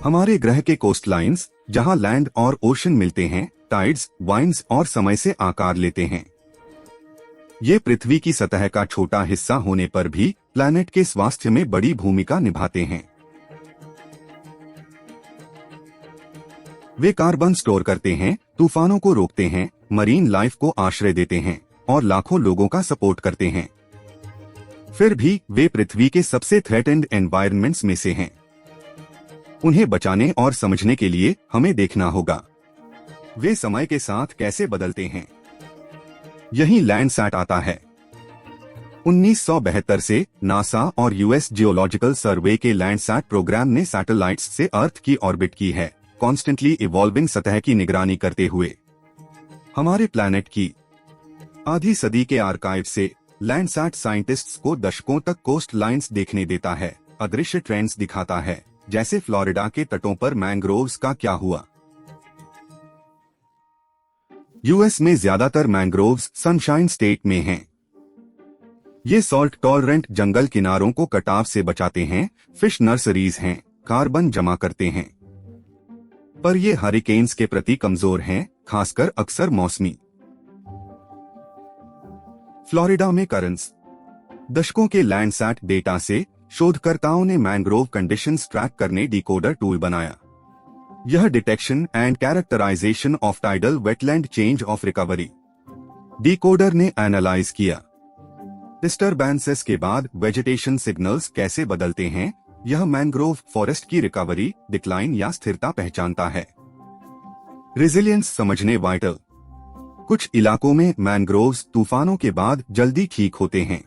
हमारे ग्रह के कोस्टलाइंस, जहां लैंड और ओशन मिलते हैं, टाइड्स, वाइंड्स और समय से आकार लेते हैं। ये पृथ्वी की सतह का छोटा हिस्सा होने पर भी प्लैनेट के स्वास्थ्य में बड़ी भूमिका निभाते हैं। वे कार्बन स्टोर करते हैं, तूफानों को रोकते हैं, मरीन लाइफ को आश्रय देते हैं और लाखों लोगों का सपोर्ट करते हैं। फिर भी वे पृथ्वी के सबसे थ्रेटेंड एनवायरनमेंट्स में से हैं। उन्हें बचाने और समझने के लिए हमें देखना होगा वे समय के साथ कैसे बदलते हैं। यही लैंडसैट आता है। 1972 से नासा और यूएस जियोलॉजिकल सर्वे के लैंडसैट प्रोग्राम ने सैटेलाइट्स से अर्थ की ऑर्बिट की है, कॉन्स्टेंटली इवॉल्विंग सतह की निगरानी करते हुए। हमारे प्लैनेट की आधी सदी के आर्काइव से लैंडसैट साइंटिस्ट्स को दशकों तक कोस्ट लाइन्स देखने देता है, अदृश्य ट्रेंड्स दिखाता है, जैसे फ्लोरिडा के तटों पर मैंग्रोव्स का क्या हुआ। यूएस में ज्यादातर मैंग्रोव्स सनशाइन स्टेट में हैं। ये सॉल्ट टॉलरेंट जंगल किनारों को कटाव से बचाते हैं, फिश नर्सरीज हैं, कार्बन जमा करते हैं। पर ये हरिकेन्स के प्रति कमजोर हैं, खासकर अक्सर मौसमी। फ्लोरिडा में करंट्स। दशकों के लैंडसैट डेटा से शोधकर्ताओं ने मैंग्रोव कंडीशंस ट्रैक करने डिकोडर टूल बनाया। यह detection and characterisation of tidal wetland change of recovery decoder ने एनालाइज किया। डिस्टरबेंसेस के बाद वेजिटेशन सिग्नल्स कैसे बदलते हैं, यह मैंग्रोव फॉरेस्ट की रिकवरी, डिक्लाइन या स्थिरता पहचानता है। रेजिलियंस समझने वाइटल। कुछ इलाकों में मैंग्रोव्स तूफानों के बाद जल्दी ठीक होते हैं,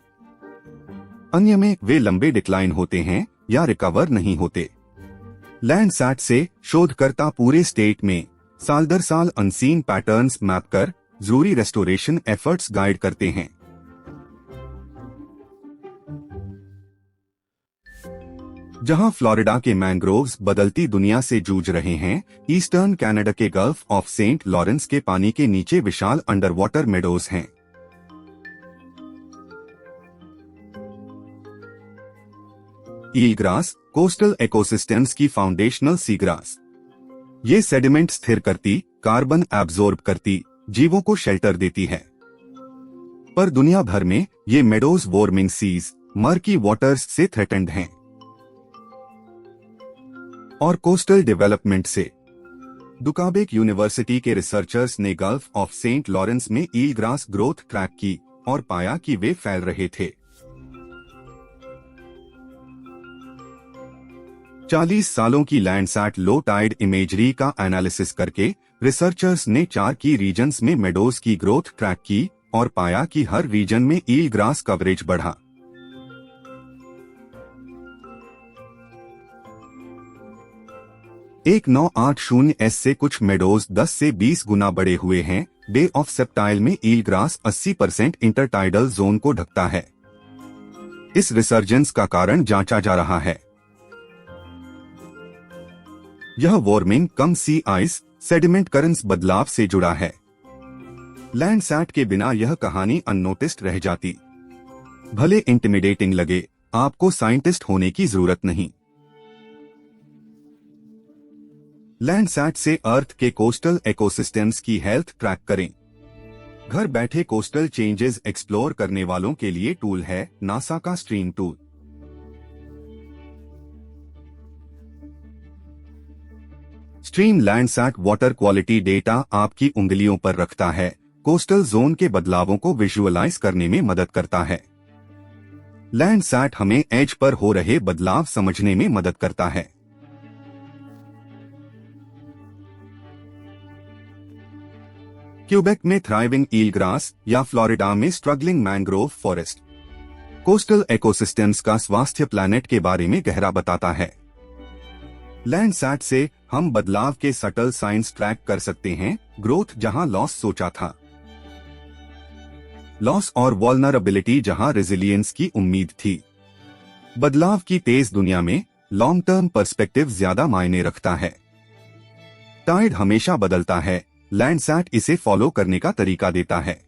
अन्य में वे लंबे डिक्लाइन होते हैं या रिकवर नहीं होते। लैंडसैट से शोधकर्ता पूरे स्टेट में साल दर साल अनसीन पैटर्न्स मैप कर जरूरी रेस्टोरेशन एफर्ट्स गाइड करते हैं। जहां फ्लोरिडा के मैंग्रोव्स बदलती दुनिया से जूझ रहे हैं, ईस्टर्न कनाडा के गल्फ ऑफ सेंट लॉरेंस के पानी के नीचे विशाल अंडरवाटर मेडोज हैं। ईल ग्रास कोस्टल इकोसिस्टम्स की फाउंडेशनल सीग्रास। ये सेडिमेंट स्थिर करती, कार्बन एब्जॉर्ब करती, जीवों को शेल्टर देती है। पर दुनिया भर में ये meadows warming seas, murky waters से थ्रेटेंड हैं और कोस्टल डेवलपमेंट से। दुकाबेक यूनिवर्सिटी के रिसर्चर्स ने गल्फ ऑफ सेंट लॉरेंस में ईल ग्रास ग्रोथ ट्रैक की और पाया कि वे फैल रहे थे। 40 सालों की लैंडसैट लो टाइड इमेजरी का एनालिसिस करके रिसर्चर्स ने 4 की रीजन्स में मेडोज की ग्रोथ ट्रैक की और पाया कि हर रीजन में ईल ग्रास कवरेज बढ़ा। एक 980S से कुछ मेडोज 10 से 20 गुना बड़े हुए हैं। बे ऑफ सेप्टाइल में ईल ग्रास 80% इंटरटाइडल जोन को ढकता है। इस रिसर्जेंस का कारण जांचा जा रहा है। यह वार्मिंग, कम सी आइस, सेडिमेंट करंट्स बदलाव से जुड़ा है। लैंडसैट के बिना यह कहानी अननोटिस्ड रह जाती। भले इंटिमिडेटिंग लगे, आपको साइंटिस्ट होने की जरूरत नहीं। लैंडसैट से अर्थ के कोस्टल इकोसिस्टम्स की हेल्थ ट्रैक करें। घर बैठे कोस्टल चेंजेस एक्सप्लोर करने वालों के लिए टूल है नासा का stream tool. Stream Landsat water quality data आपकी उंगलियों पर रखता है, कोस्टल जोन के बदलावों को विजुअलाइज करने में मदद करता है। लैंडसैट हमें एज पर हो रहे बदलाव समझने में मदद करता है। क्यूबेक में थ्राइविंग ईल ग्रास या फ्लोरिडा में struggling mangrove forest. Coastal ecosystems का स्वास्थ्य प्लैनेट के बारे में गहरा बताता है। लैंडसैट से हम बदलाव के सटल साइंस ट्रैक कर सकते हैं। ग्रोथ जहां लॉस सोचा था, लॉस और वल्नरेबिलिटी जहां रेजिलियंस की उम्मीद थी। बदलाव की तेज दुनिया में लॉन्ग टर्म पर्सपेक्टिव ज्यादा मायने रखता है। टाइड हमेशा बदलता है, लैंडसैट इसे फॉलो करने का तरीका देता है।